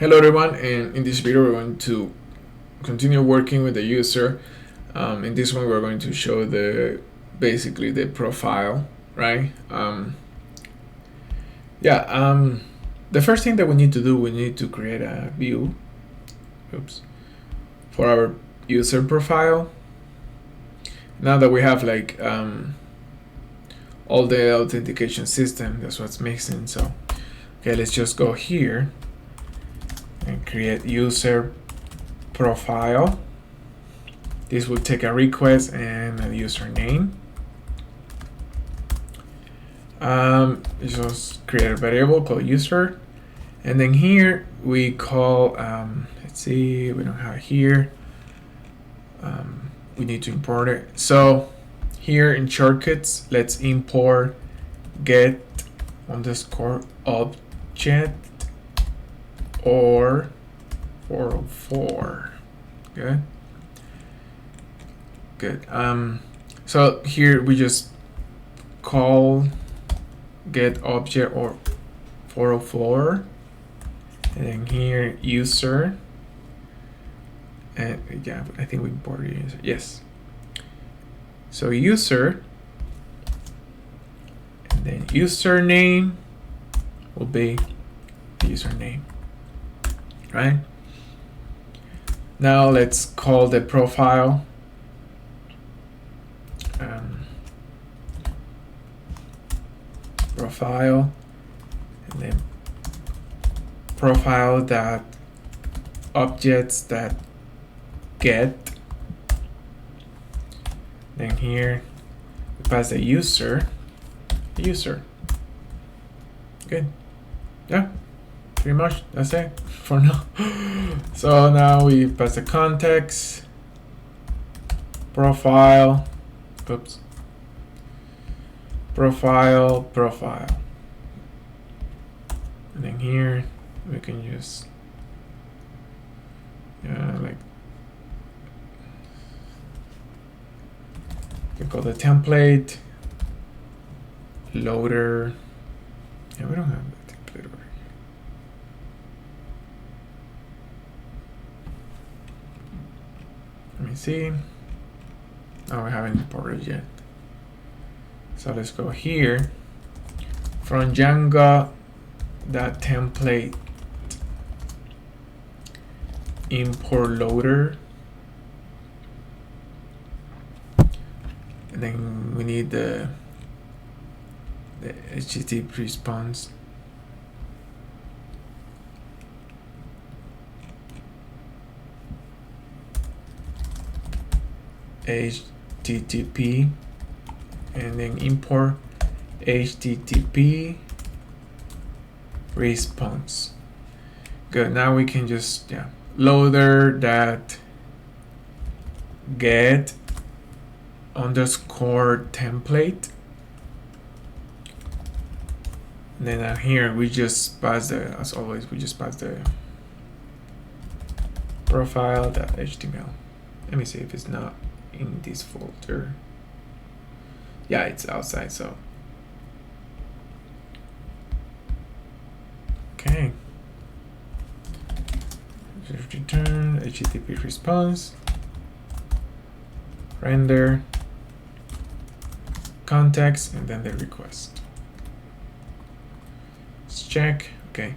Hello everyone, and in this video we're going to continue working with the user. In this one we're going to show basically the profile, right? The first thing that we need to do, we need to create a view for our user profile. Now that we have like all the authentication system, that's what's missing. So okay, let's just go here and create user profile. This will take a request and a username. Just create a variable called user, and then here we call let's see, we don't have it here. We need to import it. So here in shortcuts, let's import get underscore object or 404. Good. So here we just call get object or 404, and then here user, and yeah, I think we imported user. Yes. So user, and then username will be the username. Right? Now let's call the profile profile, and then profile that objects that get. Then here we pass the user. Good. Yeah. Pretty much that's it for now. So now we pass the context, profile, profile, and then here we can use like we call the template loader. Yeah, we don't have the template over here. Let me see. Oh, we haven't imported yet. So let's go here from Django that template import loader, and then we need the HTTP response. HTTP, and then import HTTP response. Good. Now we can just loader that get underscore template, and then here we just pass as always, we just pass the profile.html. Let me see if it's not in this folder. Yeah, it's outside. So okay, just return HTTP response, render context, and then the request. Let's check. Okay.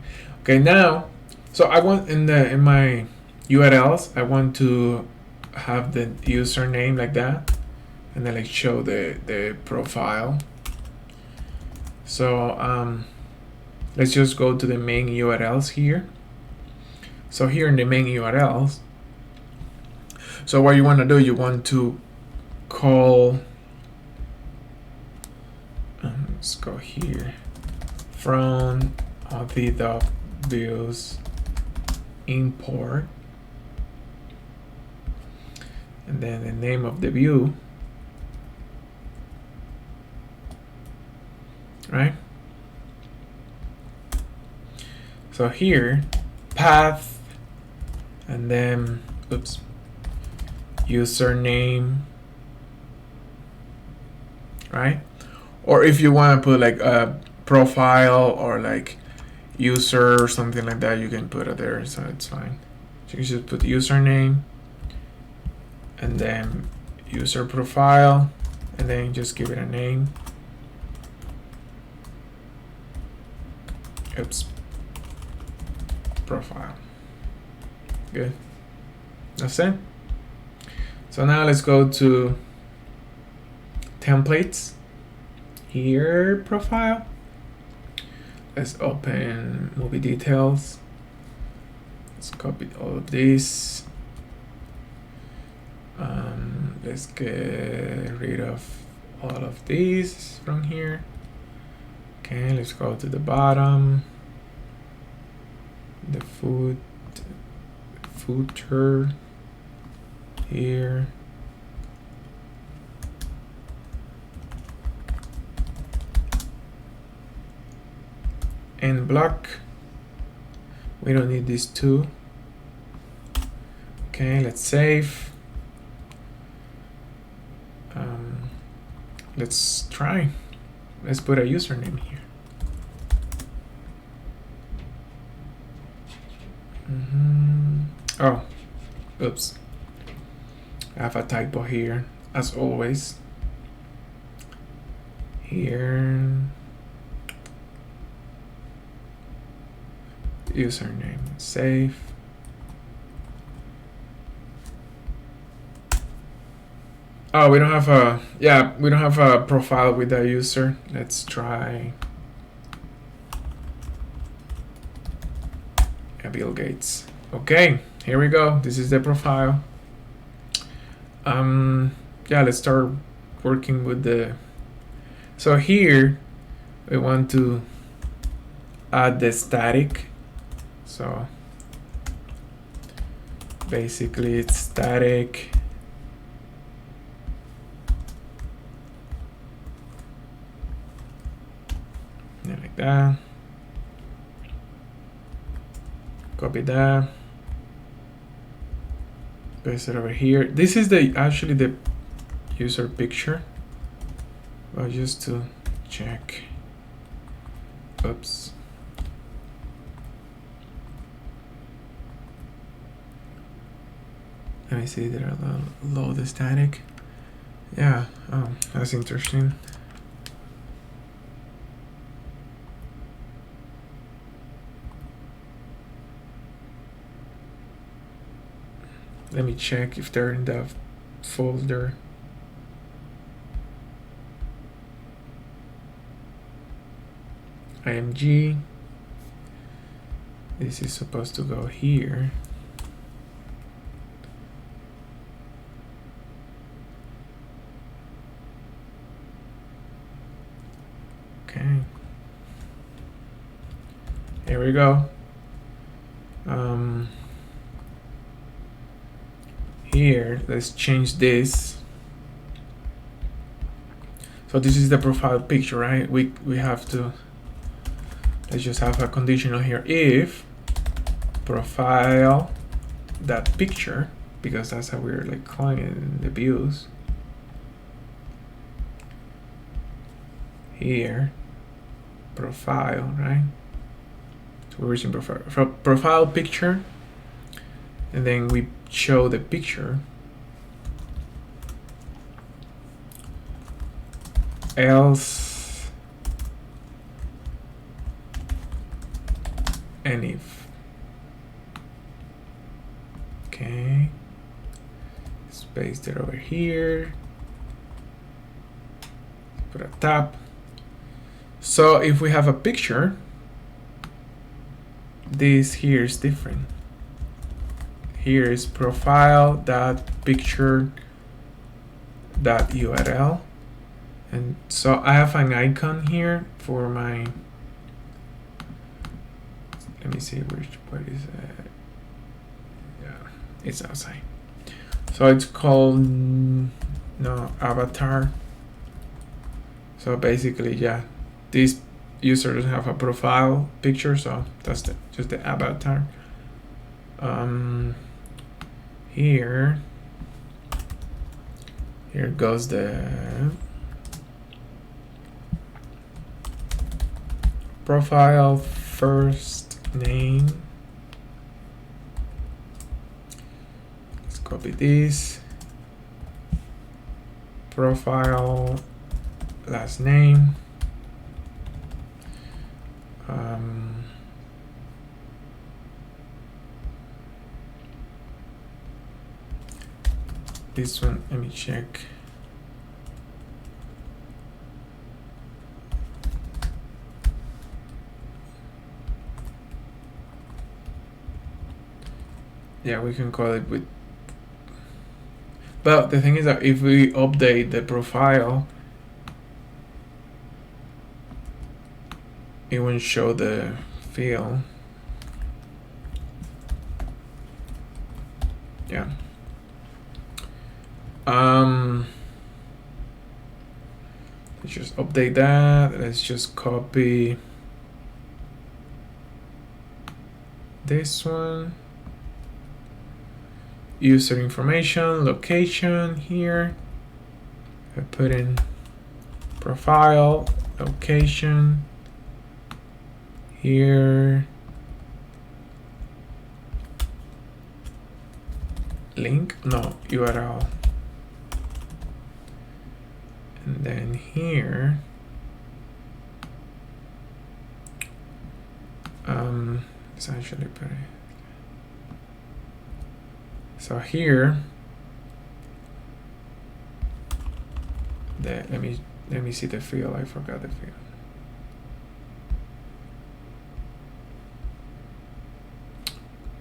Now, so I want in my URLs, I want to have the username like that, and then like show the profile. So let's just go to the main URLs here. So here in the main URLs, so what you want to do, you want to call let's go here from the views import, and then the name of the view, right? So here path, and then username, right? Or if you want to put like a profile or like user or something like that, you can put it there, so it's fine. So you just put username and then user profile, and then just give it a name. Oops. Profile. Good. That's it. So now let's go to templates. Here, profile. Let's open movie details. Let's copy all of these. Let's get rid of all of these from here. Okay, let's go to the bottom. The footer here. And block. We don't need these two. Okay, let's save. Let's try. Let's put a username here. Oh, oops. I have a typo here, as always. Here. Username, save. Oh, we don't have a, we don't have a profile with that user. Let's try Bill Gates. Okay, here we go. This is the profile. Let's start working with the, so here we want to add the static. So basically it's static. And like that. Copy that. Paste it over here. This is the actually the user picture. Well, just to check. Oops. Let me see, did I load the static? Yeah, that's interesting. Let me check if they're in the folder. IMG. This is supposed to go here. Okay. Here we go. Here, let's change this. So this is the profile picture, right? We have to, let's just have a conditional here. If profile that picture, because that's how we're like calling it in the views. Here, profile, right? So we're using profile picture, and then we show the picture. Else, and if. Okay, let's paste it over here. Put a tab. So if we have a picture, this here is different. Here is profile that picture that URL, and so I have an icon here for my. Let me see what is it? Yeah, it's outside. So it's called avatar. So basically, yeah, this user doesn't have a profile picture, so that's just the avatar. Here goes the profile first name. Let's copy this. Profile, last name. This one, let me check. Yeah, we can call it with, but the thing is that if we update the profile, it won't show the field. Yeah. Let's just update that. Let's just copy this one. User information, location here. I put in profile, location here. Link, no, URL. And then here, it's actually pretty. So here, let me see the field. I forgot the field.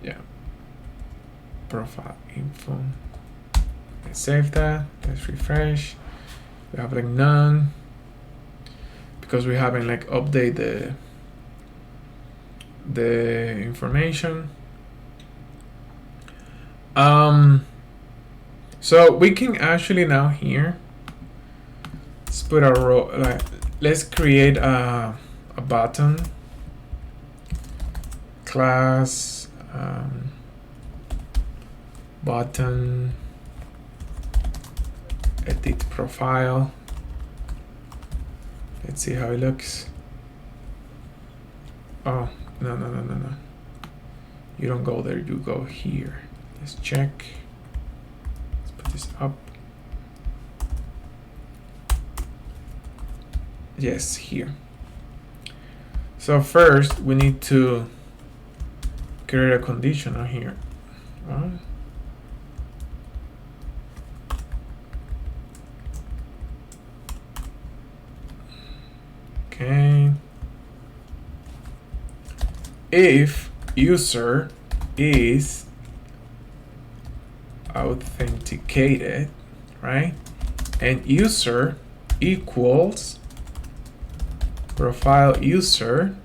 Yeah, profile info. Let's save that. Let's refresh. We have like none because we haven't like update the information. So we can actually now here, let's put a row, like, let's create a button class, button, edit profile. Let's see how it looks. Oh, no. You don't go there, you go here. Let's check. Let's put this up. Yes, here. So first we need to create a conditional here. Okay. If user is authenticated, right? And user equals profile user,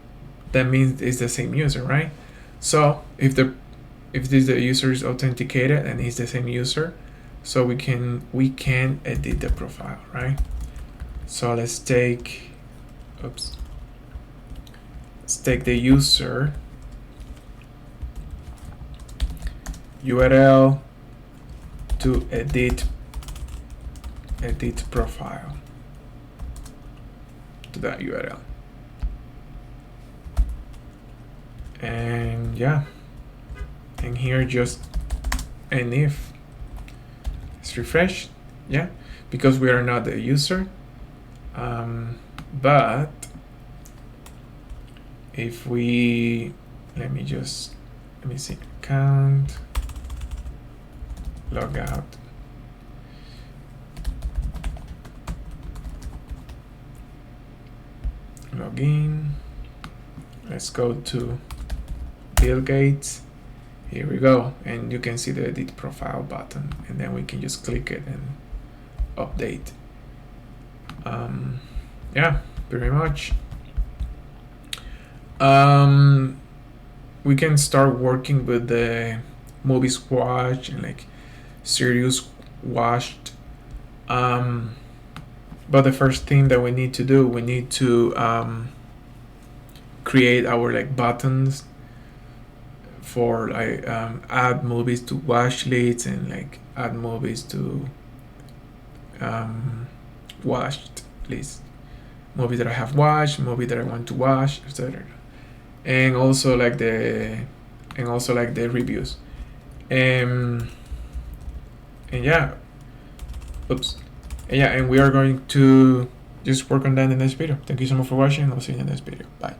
that means it's the same user, right? So if the user is authenticated and he's the same user, so we can edit the profile, right? So let's take the user URL to edit profile to that URL. And yeah, and here just an if. Let's refresh. Yeah, because we are not the user. But if we, let me see, account, log out. Log in. Let's go to Bill Gates. Here we go, and you can see the edit profile button, and then we can just click it and update. Yeah, pretty much. We can start working with the movies watched and like series watched. But the first thing that we need to do, we need to create our like buttons for like add movies to watch lists and like add movies to watched lists. Movie that I have watched, movie that I want to watch, etc. and also like the reviews. And yeah, oops, and yeah, and we are going to just work on that in the next video. Thank you so much for watching. I'll see you in the next video. Bye.